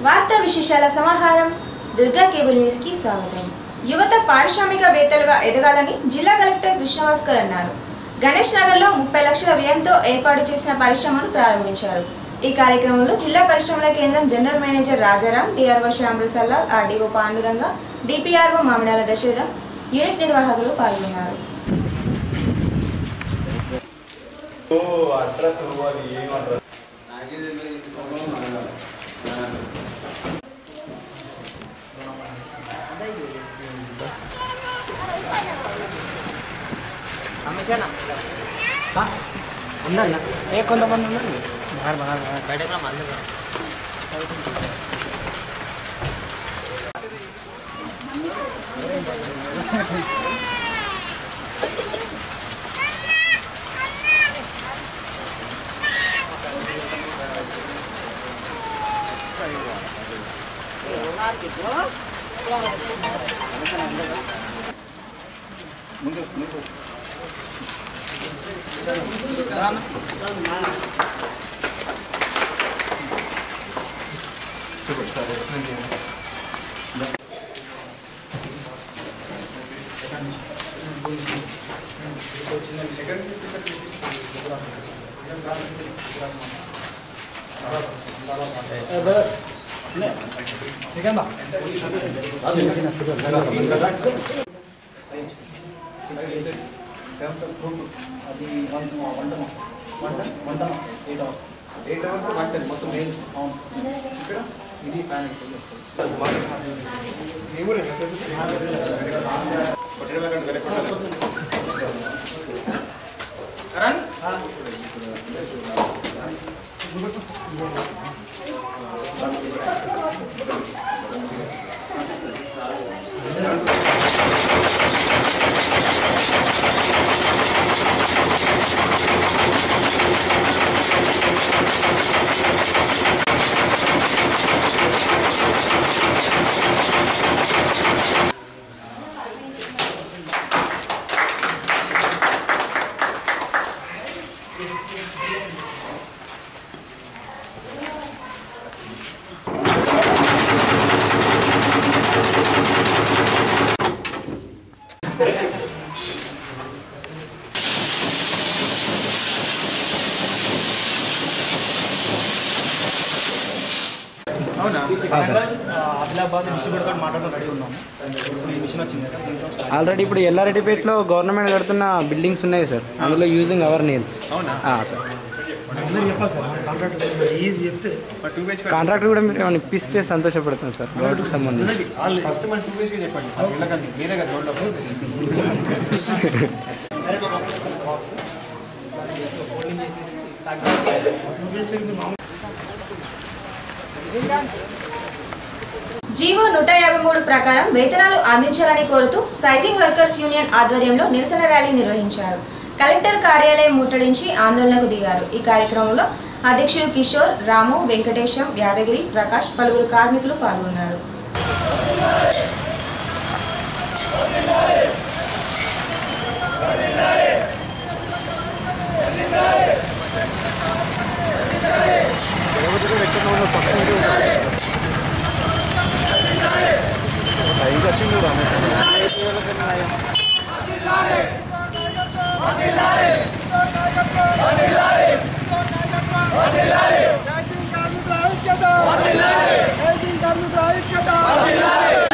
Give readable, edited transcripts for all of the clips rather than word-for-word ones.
వార్తా విశేషాల సమాహారం దుర్గా కేబుల్ న్యూస్ కి స్వాగతం. యువత పారిశ్రామికవేత్తలుగా ఎదగాలని జిల్లా కలెక్టర్ కృష్ణభాస్కర్ అన్నారు. గణేష్ నగర్ లో 30 లక్షల వ్యయంతో ఏర్పాటు చేసిన పరిశ్రమను ప్రారంభించారు. ఈ కార్యక్రమంలో జిల్లా పరిశ్రమల కేంద్రం general manager Rajaram, DRO Shyama Prasad, RDO Panduranga, DPRO Mamidala Dasaratham, unit నిర్వాహకులు పాల్గొన్నారు. కొంతమంది ఉన్నారు ఆల్రెడీ. ఇప్పుడు ఎల్లారెడ్డిపేటలో గవర్నమెంట్ కడుతున్న బిల్డింగ్స్ ఉన్నాయి సార్, అందులో using hour nails. Sir contractor కూడా మీరు ఏమైనా ఇప్పిస్తే సంతోషపడతాం సార్. గవర్నమెంట్కి సంబంధించి జీవో 153 ప్రకారం వేతనాలు అందించాలని కోరుతూ సైజింగ్ వర్కర్స్ యూనియన్ ఆధ్వర్యంలో నిరసన ర్యాలీ నిర్వహించారు. కలెక్టర్ కార్యాలయం ముట్టడించి ఆందోళనకు దిగారు. ఈ కార్యక్రమంలో అధ్యక్షులు కిషోర్, రాము, వెంకటేశం, యాదగిరి, ప్రకాష్, పలువురు కార్మికులు పాల్గొన్నారు.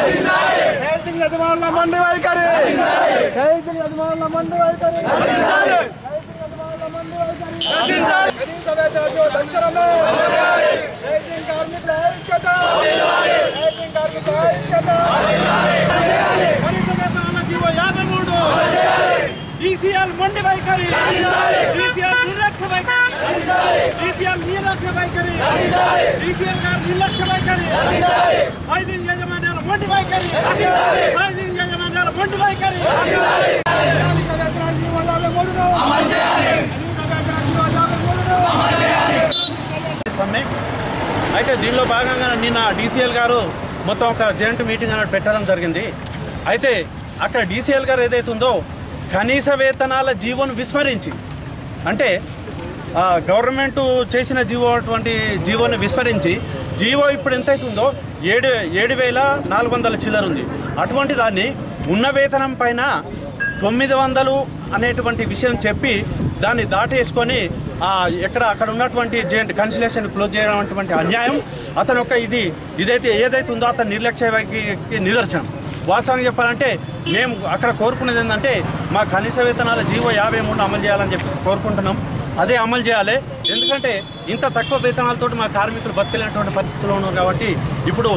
మండి వైఖరి DCL మండి వైఖరి, DCL నిర్లక్ష్య వైఖరి, DCL నిర్లక్ష్య వైఖరి, DCL గారి నిర్లక్ష్య వైఖరి, సైజింగ్ యజమానుల మండి వైఖరి, సైజింగ్ యజమానుల మండి వైఖరి. అయితే దీనిలో భాగంగా నిన్న DCL గారు మొత్తం ఒక జాయింట్ మీటింగ్ అనేది పెట్టడం జరిగింది. అయితే అక్కడ DCL గారు ఏదైతే ఉందో కనీస వేతనాల జీవోను విస్మరించి, అంటే గవర్నమెంట్ చేసిన జీవోని విస్మరించి జీవో ఇప్పుడు ఎంత అవుతుందో 7,400 చిల్లర ఉంది. అటువంటి దాన్ని ఉన్న వేతనం పైన 900 అనేటువంటి విషయం చెప్పి దాన్ని దాటేసుకొని అక్కడ ఉన్నటువంటి కన్సిలేషన్ క్లోజ్ చేయడం అటువంటి అన్యాయం. అతను ఒక ఏదైతే ఉందో అతని నిర్లక్ష్యానికి నిదర్శనం. వాస్తవంగా చెప్పాలంటే మేము అక్కడ కోరుకునేది ఏంటంటే మా కనీస వేతనాల జీవో 53 అమలు చేయాలని చెప్పి కోరుకుంటున్నాం. అదే అమలు చేయాలి. ఎందుకంటే ఇంత తక్కువ వేతనాలతో మా కార్మికులు బతికేటువంటి పరిస్థితుల్లో ఉన్నారు కాబట్టి ఇప్పుడు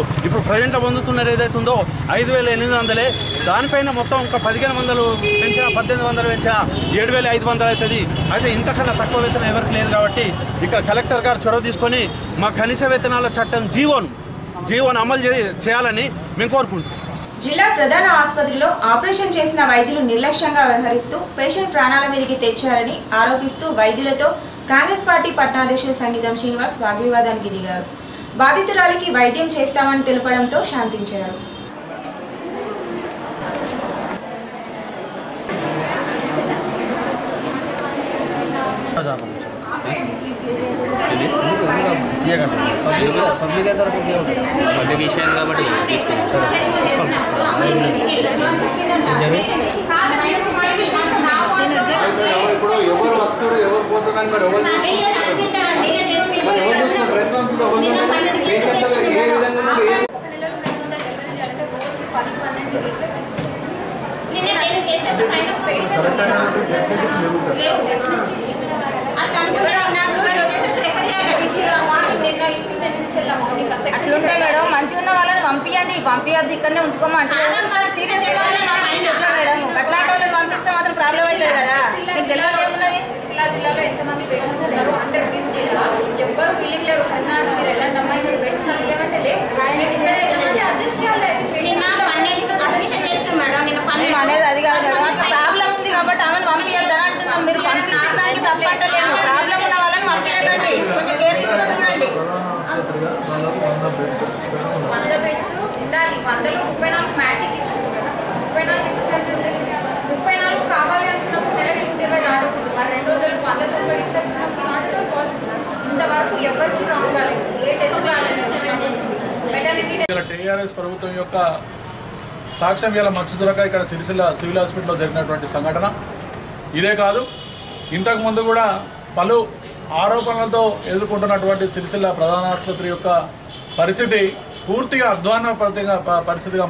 ప్రజెంట్లో పొందుతున్నారు ఏదైతే ఉందో 5,800, దానిపైన మొత్తం ఒక 1,500 పెంచిన 1,800 పెంచిన 7,500 అవుతుంది. అయితే ఇంతకన్నా తక్కువ వేతనం ఎవరికి లేదు కాబట్టి ఇక్కడ కలెక్టర్ గారు చొరవ తీసుకొని మా కనీస వేతనాల చట్టం జీవోను అమలు చేయాలని మేము కోరుకుంటున్నాం. జిల్లా ప్రధాన ఆసుపత్రిలో ఆపరేషన్ చేసిన వైద్యులు నిర్లక్ష్యంగా వ్యవహరిస్తూ పేషెంట్ ప్రాణాల మీదకి తెచ్చారని ఆరోపిస్తూ వైద్యులతో కాంగ్రెస్ పార్టీ పట్టణాధ్యక్షుడు సంగీతం శ్రీనివాస్ వాగ్వివాదానికి దిగారు. బాధితురాలికి వైద్యం చేస్తామని తెలపడంతో శాంతించారు. పబ్లిక్ విషయం కాబట్టి ఇప్పుడు ఎవరు వస్తారు ఎవరు పోతారని మరి ఎవరు మేడం మంచిగా ఉన్న వాళ్ళని పంపించద్దు ఇక్కడనే ఉంచుకోమంటే సీరియస్ మేడం అట్లాంటి వాళ్ళని పంపిస్తే మాత్రం ప్రాబ్లం అవుతుంది కదా. జిల్లాలో ఎంతమంది పేషెంట్స్ ఉన్నారు అండర్ దిస్ జిల్లా ఎవ్వరు వీలింగ్ లేరు. కన్నా మీరు వెళ్ళండి అమ్మాయి మీరు బెడ్స్ ఖాళీ లేవంటే లేవు. మేము ఇక్కడ ఎంతమంది అడ్జస్ట్ చేయాలి. అనేది అది కాదు మేడం, ప్రాబ్లం ఉంది కాబట్టి ఆమెను పంపించద్దని అంటున్నాం. మీరు పంపించడానికి తప్పంటలేము. ప్రాబ్లం ఉన్న వాళ్ళని పంపించండి, కొంచెం కేర్ తీసుకొని చూడండి. 100 బెడ్స్ ఉండాలి. 100లో 34 మ్యాటిక్ ఇచ్చిండు కదా. 34 ఎట్లా సరిపోతుంది? 34 కావాలి అనుకున్నప్పుడు నెలకి 20 దాటకూడదు. మరి 200 190 ఇట్లా నాటడం పాసిబుల్. ఇంతవరకు ఎవరికి రాంగ్ కాలేదు. ఏ డెత్ కాలేదు. టీఆర్ఎస్ ప్రభుత్వం యొక్క సాక్ష్యం ఇలా మచ్చుదురక ఇక్కడ సిరిసిల్ల సివిల్ హాస్పిటల్లో జరిగినటువంటి సంఘటన ఇదే కాదు. ఇంతకుముందు కూడా పలు ఆరోపణలతో ఎదుర్కొంటున్నటువంటి సిరిసిల్ల ప్రధాన ఆసుపత్రి యొక్క పరిస్థితి పూర్తిగా అధ్వాన పరిస్థితిగా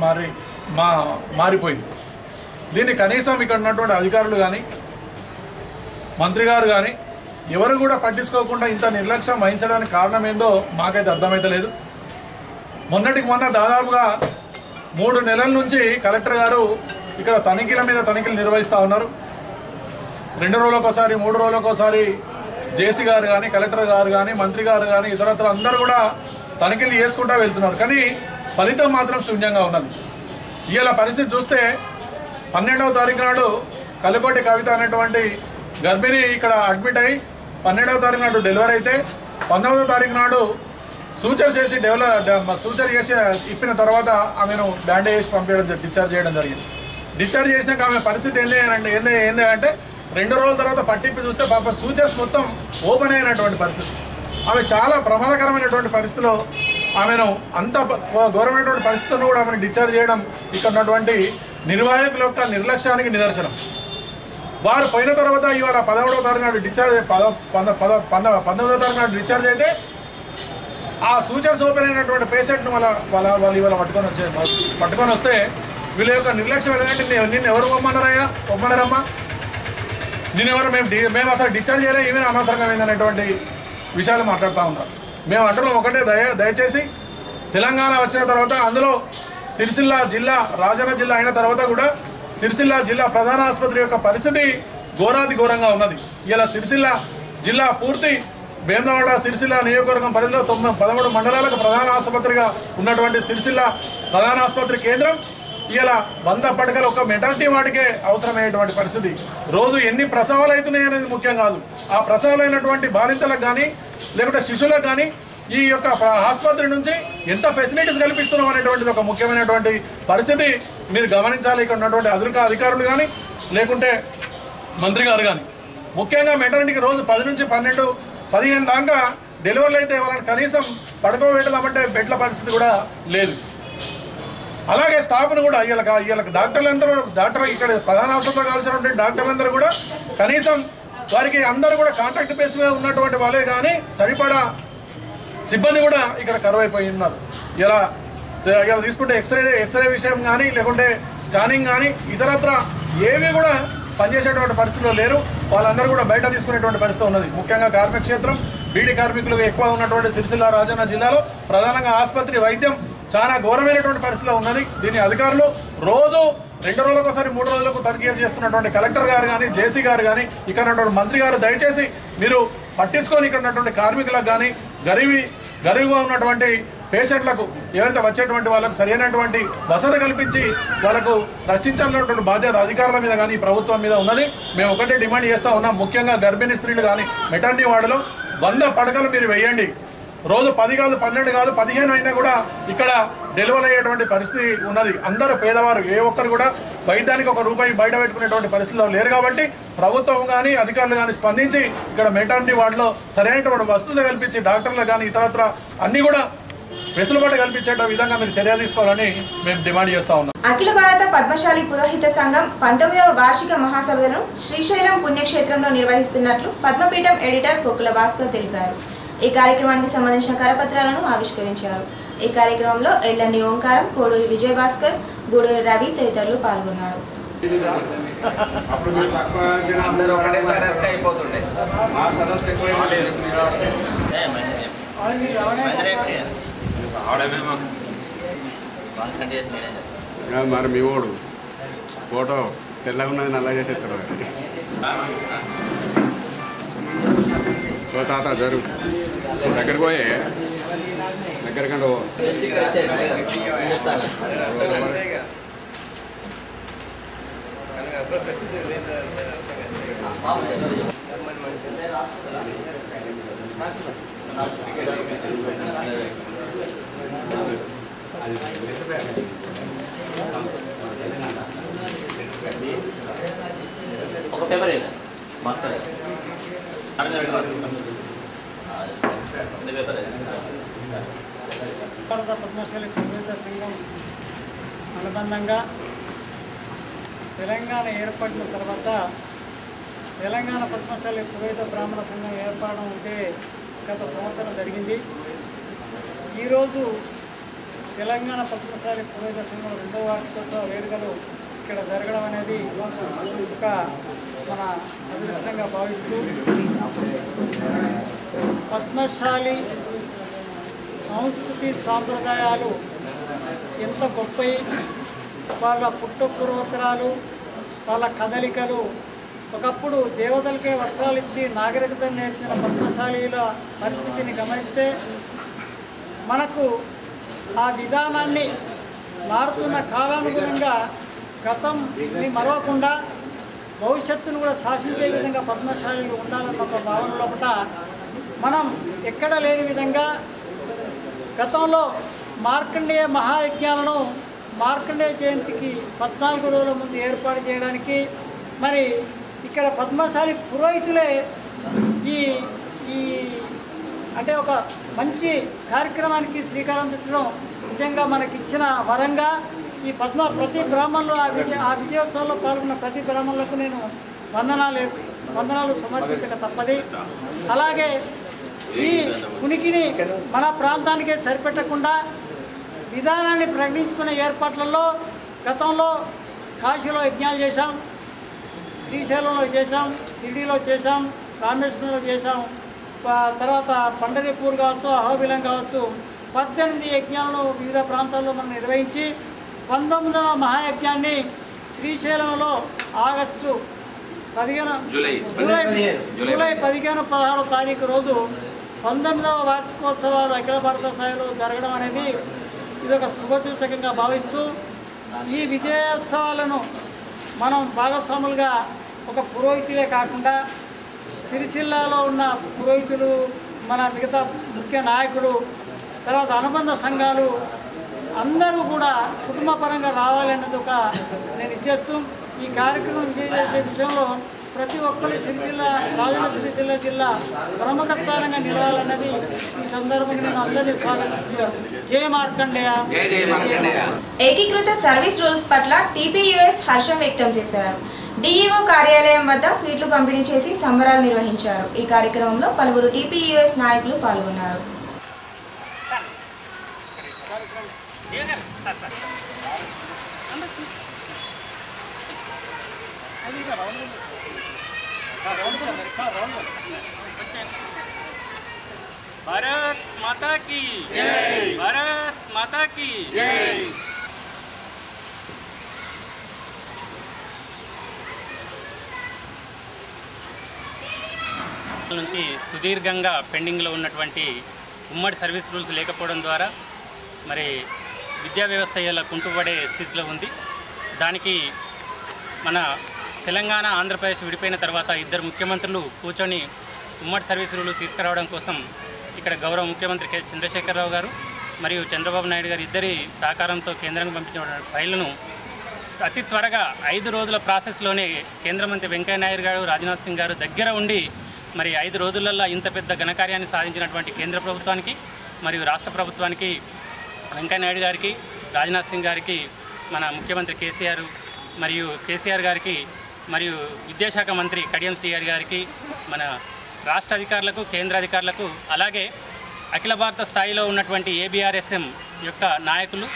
మారిపోయింది. దీన్ని కనీసం ఇక్కడ ఉన్నటువంటి అధికారులు కానీ మంత్రి గారు కానీ ఎవరు కూడా పట్టించుకోకుండా ఇంత నిర్లక్ష్యం వహించడానికి కారణం ఏందో మాకైతే అర్థమైతలేదు. మొన్నటికి మొన్న దాదాపుగా 3 నెలల నుంచి కలెక్టర్ గారు ఇక్కడ తనిఖీల మీద తనిఖీలు నిర్వహిస్తూ ఉన్నారు. 2 రోజులకోసారి 3 రోజులకోసారి జేసీ గారు కానీ కలెక్టర్ గారు కానీ మంత్రి గారు కానీ ఇతరత్ర అందరూ కూడా తనిఖీలు చేసుకుంటూ వెళ్తున్నారు. కానీ ఫలితం మాత్రం శూన్యంగా ఉన్నది. ఇవాళ పరిస్థితి చూస్తే 12వ తారీఖు నాడు కలుకోటి కవిత అనేటువంటి గర్భిణి ఇక్కడ అడ్మిట్ అయ్యి 12వ తారీఖు నాడు డెలివరీ అయితే 19వ తారీఖు నాడు సూచర్ చేసి ఇప్పిన తర్వాత ఆమెను బ్యాండేజ్ చేసి పంపించడం డిశ్చార్జ్ చేయడం జరిగింది. డిశ్చార్జ్ చేసినాక ఆమె పరిస్థితి ఏంది అంటే 2 రోజుల తర్వాత పట్టిప్పి చూస్తే పాప సూచర్స్ మొత్తం ఓపెన్ అయినటువంటి పరిస్థితి. ఆమె చాలా ప్రమాదకరమైనటువంటి పరిస్థితిలో ఆమెను అంత ఘోరమైనటువంటి పరిస్థితుల్లో కూడా ఆమెను డిశ్చార్జ్ చేయడం ఇక్కడ ఉన్నటువంటి నిర్వాహకుల యొక్క నిర్లక్ష్యానికి నిదర్శనం. వారు పోయిన తర్వాత ఇవాళ 11వ తారీఖు నాడు డిశ్చార్జ్ 19వ తారీఖు నాడు డిశ్చార్జ్ అయితే ఆ సూచర్స్ ఓపెన్ అయినటువంటి పేషెంట్ను వాళ్ళు ఇవాళ పట్టుకొని వస్తే వీళ్ళ యొక్క నిర్లక్ష్యం ఏంటంటే నిన్ను ఎవరు ఒమ్మన్నారమ్మా నేనెవరు మేము అసలు డిశ్చార్జ్ చేయలే ఈవెన్ అనవసరంగా ఏందనేటువంటి విషయాలు మాట్లాడుతూ ఉన్నారు. మేము అంటున్నాం ఒకటే దయచేసి తెలంగాణ వచ్చిన తర్వాత అందులో సిరిసిల్ల జిల్లా రాజన్న జిల్లా అయిన తర్వాత కూడా సిరిసిల్ల జిల్లా ప్రధాన ఆసుపత్రి యొక్క పరిస్థితి ఘోరాతి ఘోరంగా ఉన్నది. ఇలా సిరిసిల్ల జిల్లా పూర్తి వేములవాడ సిరిసిల్ల నియోజకవర్గం పరిధిలో 13 మండలాలకు ప్రధాన ఆసుపత్రిగా ఉన్నటువంటి సిరిసిల్ల ప్రధాన ఆసుపత్రి కేంద్రం ఇలా 100 పడకలు ఒక మెటర్నిటీ వాడికే అవసరమయ్యేటువంటి పరిస్థితి. రోజు ఎన్ని ప్రసవాలు అవుతున్నాయి అనేది ముఖ్యం కాదు. ఆ ప్రసవాలు అయినటువంటి బాలింతలకు కానీ లేకుంటే శిశువులకు కానీ ఈ యొక్క ఆసుపత్రి నుంచి ఎంత ఫెసిలిటీస్ కల్పిస్తున్నాం అనేటువంటిది ఒక ముఖ్యమైనటువంటి పరిస్థితి మీరు గమనించాలి. ఇక్కడ ఉన్నటువంటి అధికారులు కానీ లేకుంటే మంత్రి గారు కానీ ముఖ్యంగా మెటర్నిటీకి రోజు 10 నుంచి 12, 15 దాకా డెలివరీలు అయితే వాళ్ళని కనీసం పడుకోబెట్టదామంటే బెడ్ల పరిస్థితి కూడా లేదు. అలాగే స్టాఫ్ను కూడా వీళ్ళకి డాక్టర్లందరూ ఇక్కడ ప్రధాన ఆసుపత్రిలో కావాల్సినటువంటి డాక్టర్లందరూ కూడా కనీసం వారికి అందరూ కూడా కాంట్రాక్ట్ బేస్ మీద ఉన్నటువంటి వాళ్ళే కానీ సరిపడా సిబ్బంది కూడా ఇక్కడ కరువైపోయి ఉన్నారు. ఇలా తీసుకుంటే ఎక్స్రే విషయం కానీ లేకుంటే స్కానింగ్ కానీ ఇతరత్ర ఏవి కూడా పనిచేసేటువంటి పరిస్థితిలో లేరు. వాళ్ళందరూ కూడా బయట తీసుకునేటువంటి పరిస్థితి ఉన్నది. ముఖ్యంగా కార్మిక క్షేత్రం, బీడీ కార్మికులు ఎక్కువ ఉన్నటువంటి సిరిసిల్ల రాజన్న జిల్లాలో ప్రధానంగా ఆసుపత్రి వైద్యం చాలా ఘోరమైనటువంటి పరిస్థితిలో ఉన్నది. దీని అధికారులు రోజు 2 రోజులకు ఒకసారి 3 రోజులకు తనిఖీ చేస్తున్నటువంటి కలెక్టర్ గారు కానీ జేసీ గారు కానీ ఇక్కడ ఉన్నటువంటి మంత్రి గారు దయచేసి మీరు పట్టించుకొని ఇక్కడ ఉన్నటువంటి కార్మికులకు కానీ గరీబుగా ఉన్నటువంటి పేషెంట్లకు ఎవరైతే వచ్చేటువంటి వాళ్ళకు సరైనటువంటి వసతి కల్పించి వాళ్ళకు రక్షించాలన్నటువంటి బాధ్యత అధికారుల మీద కానీ ప్రభుత్వం మీద ఉన్నది. మేము ఒకటే డిమాండ్ చేస్తూ ఉన్నాం. ముఖ్యంగా గర్భిణీ స్త్రీలు కానీ మెటర్నిటీ వార్డులో 100 పడకలు మీరు వేయండి. రోజు 10 కాదు, 12 కాదు, 15 అయినా కూడా ఇక్కడ డెలివరీ అయ్యేటువంటి పరిస్థితి ఉన్నది. అందరూ పేదవారు, ఏ ఒక్కరు కూడా వైద్యానికి ₹1 బయట పెట్టుకునేటువంటి పరిస్థితిలో లేరు. కాబట్టి ప్రభుత్వం కానీ అధికారులు కానీ స్పందించి ఇక్కడ మెటర్నిటీ వార్డులో సరైనటువంటి వసతులు కల్పించి డాక్టర్లు కానీ ఇతరత్ర అన్ని కూడా వెసులుబాటు కల్పించే విధంగా మీరు చర్య తీసుకోవాలని మేము డిమాండ్ చేస్తా ఉన్నాం. అఖిల భారత పద్మశాలి పురోహిత సంఘం 19వ వార్షిక మహాసభలను శ్రీశైలం పుణ్యక్షేత్రంలో నిర్వహిస్తున్నట్లు పద్మపీఠం ఎడిటర్ కొక్కుల భాస్కర్ తెలిపారు. ఈ కార్యక్రమానికి సంబంధించిన కరపత్రాలను ఆవిష్కరించారు. ఈ కార్యక్రమంలో ఎల్లండి ఓంకారం, కోడూరి విజయభాస్కర్, గూడూరి రవి తదితరులు పాల్గొన్నారు. మరి మీ ఓడు ఫోటో తెల్లగా ఉన్నది నల్ల చేసేస్తారు. ఓ తాత జరుగు దగ్గరికి పోయే దగ్గరకంటే ఒక పేపర్ మస్తు భారత పద్మశాలి పురోహిత సంఘం అనుబంధంగా తెలంగాణ ఏర్పడిన తర్వాత తెలంగాణ పద్మశాలి పురోహిత బ్రాహ్మణ సంఘం ఏర్పడడం అంటే గత సంవత్సరం జరిగింది. ఈరోజు తెలంగాణ పద్మశాలి పురోహిత సంఘం 2వ వార్షికోత్సవ వేడుకలు ఇక్కడ జరగడం అనేది ఒక మన అదృష్టంగా భావిస్తూ పద్మశాలి సంస్కృతి సాంప్రదాయాలు ఎంత గొప్పవి, వాళ్ళ పుట్టపూర్వోత్తరాలు, వాళ్ళ కదలికలు, ఒకప్పుడు దేవతలకే వర్షాలు ఇచ్చి నాగరికతను నేర్పిన పద్మశాలీల పరిస్థితిని గమనిస్తే మనకు ఆ విధానాన్ని మారుతున్న కాలానుగుణంగా గతంని మరవకుండా భవిష్యత్తును కూడా శాసించే విధంగా పద్మశాలీలు ఉండాలన్న ఒక భావన లోపల మనం ఎక్కడ లేని విధంగా గతంలో మార్కండేయ మహాయజ్ఞాలను మార్కండేయ జయంతికి 14 రోజుల ముందు ఏర్పాటు చేయడానికి మరి ఇక్కడ పద్మశాలి పురోహితులే ఈ అంటే ఒక మంచి కార్యక్రమానికి శ్రీకారం చుట్టడం నిజంగా మనకిచ్చిన వరంగా ఈ ప్రతి బ్రాహ్మణులు ఆ విజయోత్సవంలో పాల్గొన్న ప్రతి బ్రాహ్మణులకు నేను వందనాలు సమర్పించక తప్పది. అలాగే ఈ ఉనికిని మన ప్రాంతానికే సరిపెట్టకుండా విధానాన్ని ప్రకటించుకునే ఏర్పాట్లలో గతంలో కాశీలో యజ్ఞాలు చేశాం, శ్రీశైలంలో చేశాం, షిరిడీలో చేశాం, రామేశ్వరంలో చేశాం, తర్వాత పండరీపూర్ కావచ్చు, అహోబిలం కావచ్చు, 18 యజ్ఞాలను వివిధ ప్రాంతాల్లో మనం నిర్వహించి 19వ మహాయజ్ఞాన్ని శ్రీశైలంలో ఆగస్టు 15 జూలై 15, 16 తారీఖు రోజు 19వ వార్షికోత్సవాలు అఖిల భారత స్థాయిలో జరగడం అనేది ఇదొక శుభసూచకంగా భావిస్తూ ఈ విజయోత్సవాలను మనం భాగస్వాములుగా ఒక పురోహితులే కాకుండా సిరిసిల్లాలో ఉన్న పురోహితులు, మన మిగతా ముఖ్య నాయకులు, తర్వాత అనుబంధ సంఘాలు అందరూ కూడా కుటుంబపరంగా రావాలనేది నేను ఇచ్చేస్తూ ఈ కార్యక్రమం విజయం చేసే విషయంలో ప్రతి ఒక్కరి సిరిసిల్ల రాజన్న సిరిసిల్ల జిల్లా ప్రముఖ స్థానంగా నిలవాలన్నది ఈ సందర్భంగా నేను అందరినీ స్వాగతిస్తున్నాను. జై మార్కండేయ. ఏకీకృత సర్వీస్ రూల్స్ పట్ల టీపీయూఎస్ హర్షం వ్యక్తం చేశారు. డిఈఓ కార్యాలయం వద్ద స్వీట్లు పంపిణీ చేసి సంబరాలు నిర్వహించారు. ఈ కార్యక్రమంలో పలువురు టీపీయూఎస్ నాయకులు పాల్గొన్నారు. भारत माता की जय, भारत माता की जय. నుంచి సుదీర్ఘంగా పెండింగ్లో ఉన్నటువంటి ఉమ్మడి సర్వీస్ రూల్స్ లేకపోవడం ద్వారా మరి విద్యా వ్యవస్థ ఇలా కుంటుపడే స్థితిలో ఉంది. దానికి మన తెలంగాణ ఆంధ్రప్రదేశ్ విడిపోయిన తర్వాత ఇద్దరు ముఖ్యమంత్రులు కూర్చొని ఉమ్మడి సర్వీస్ రూల్ తీసుకురావడం కోసం ఇక్కడ గౌరవ ముఖ్యమంత్రి చంద్రశేఖరరావు గారు మరియు చంద్రబాబు నాయుడు గారు ఇద్దరి సహకారంతో కేంద్రానికి పంపించిన ఫైళ్లను అతి త్వరగా 5 రోజుల ప్రాసెస్లోనే కేంద్ర మంత్రి వెంకయ్య నాయుడు గారు రాజ్నాథ్ సింగ్ గారు దగ్గర ఉండి మరి 5 రోజులలో ఇంత పెద్ద ఘనకార్యాన్ని సాధించినటువంటి కేంద్ర ప్రభుత్వానికి మరియు రాష్ట్ర ప్రభుత్వానికి వెంకయ్య నాయుడు గారికి రాజ్నాథ్ సింగ్ గారికి మన ముఖ్యమంత్రి కేసీఆర్ గారికి మరియు విద్యాశాఖ మంత్రి కడియం శ్రీహరి గారికి మన రాష్ట్ర అధికారులకు కేంద్ర అధికారులకు అలాగే అఖిల భారత స్థాయిలో ఉన్నటువంటి ఏబిఆర్ఎస్ఎం యొక్క నాయకులు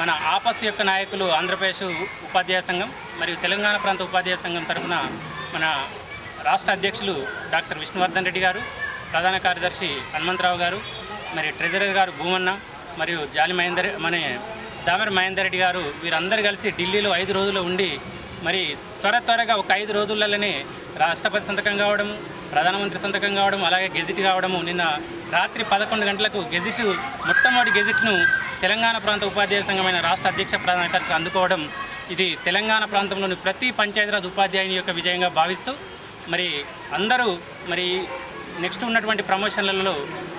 మన ఆపస్ యొక్క నాయకులు ఆంధ్రప్రదేశ్ ఉపాధ్యాయ సంఘం మరియు తెలంగాణ ప్రాంత ఉపాధ్యాయ సంఘం తరఫున మన రాష్ట్ర అధ్యక్షులు డాక్టర్ విష్ణువర్ధన్ రెడ్డి గారు, ప్రధాన కార్యదర్శి హనుమంతరావు గారు, మరి ట్రెజరర్ గారు భూమన్న మరియు దామెర మహేందర్ రెడ్డి గారు వీరందరూ కలిసి ఢిల్లీలో 5 రోజులు ఉండి మరి త్వరగా ఒక 5 రోజులలోనే రాష్ట్రపతి సంతకం కావడము, ప్రధానమంత్రి సంతకం కావడం, అలాగే గెజిట్ కావడము. నిన్న రాత్రి 11 గంటలకు మొట్టమొదటి గెజిట్ను తెలంగాణ ప్రాంత ఉపాధ్యాయ సంఘమైన రాష్ట్ర అధ్యక్ష ప్రధాన కార్యదర్శి అందుకోవడం ఇది తెలంగాణ ప్రాంతంలోని ప్రతి పంచాయతీరాజ్ ఉపాధ్యాయుని యొక్క విజయంగా భావిస్తూ మరి అందరూ మరి నెక్స్ట్ ఉన్నటువంటి ప్రమోషన్లలో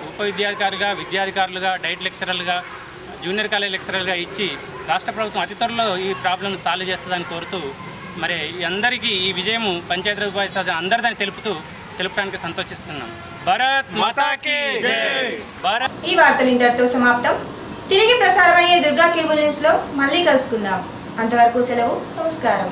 ఉప విద్యాధికారులుగా డైట్ లెక్చరర్లుగా జూనియర్ కాలేజ్ లెక్చరర్గా ఇచ్చి రాష్ట్ర ప్రభుత్వం అతి త్వరలో ఈ ప్రాబ్లం సాల్వ్ చేస్తుందని కోరుతూ మరి అందరికీ ఈ విజయం పంచాయతీరాజ్ ఉపాధ్యాయ అందరిదని తెలుపడానికి సంతోషిస్తున్నాం. భారత్ మాతా కీ జై. ఈ వార్తలు ఇంతటితో సమాప్తం. తిరిగి ప్రసారమయ్యే దుర్గా కేబుల్ న్యూస్లో మళ్ళీ కలుసుకుందాం. అంతవరకు సెలవు. నమస్కారం.